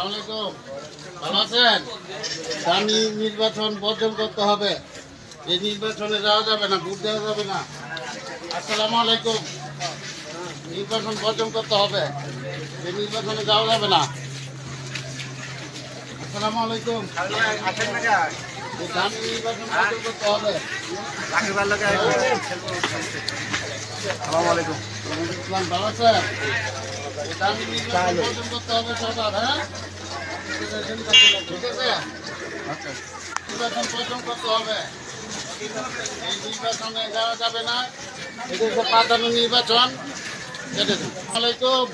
আলাইকুম, ভালো আছেন? দামি নির্বাচন বর্জন করতে হবে। এই নির্বাচনে যাওয়া যাবে না, ভোট দেওয়া যাবে না। আসসালামু আলাইকুম, নির্বাচন বর্জন করতে হবে। এই নির্বাচনে যাওয়া যাবে না। আসসালামু আলাইকুম, এই দামি নির্বাচন বর্জন করতে হবে। ইসলাম ভালো আছেন? এই দামি নির্বাচন বর্জন করতে হবে সরকার, হ্যাঁ? ঠিক আছে, নির্বাচন বর্জন করতে হবে। এই নির্বাচনে যাওয়া যাবে না। এটা হচ্ছে প্রাধান্য নির্বাচন। আলাইকুম,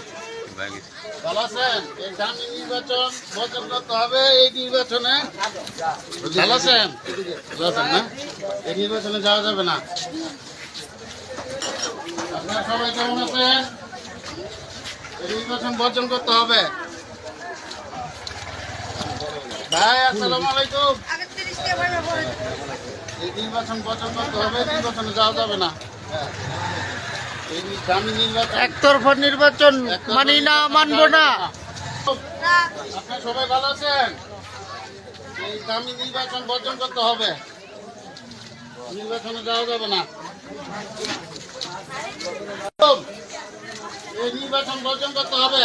ভালো আছেন? এই দামি নির্বাচন বর্জন করতে হবে। এই নির্বাচনে ভালো আছেন? ভালো আছেন না? এই নির্বাচনে যাওয়া যাবে না। আপনারা সবাই কেমন আছেন? এই নির্বাচন বর্জন করতে হবে। ভাই আসসালামু আলাইকুম, এই নির্বাচন বর্জন করতে হবে। নির্বাচনে যাওয়া যাবে না। এই দামি নির্বাচন, একতরফা নির্বাচন মানি না, মানবো না। আপনারা সবাই ভালো আছেন? এই দামি নির্বাচন বর্জন করতে হবে। নির্বাচনে যাওয়া যাবে না। এই নির্বাচন বর্জন করতে হবে।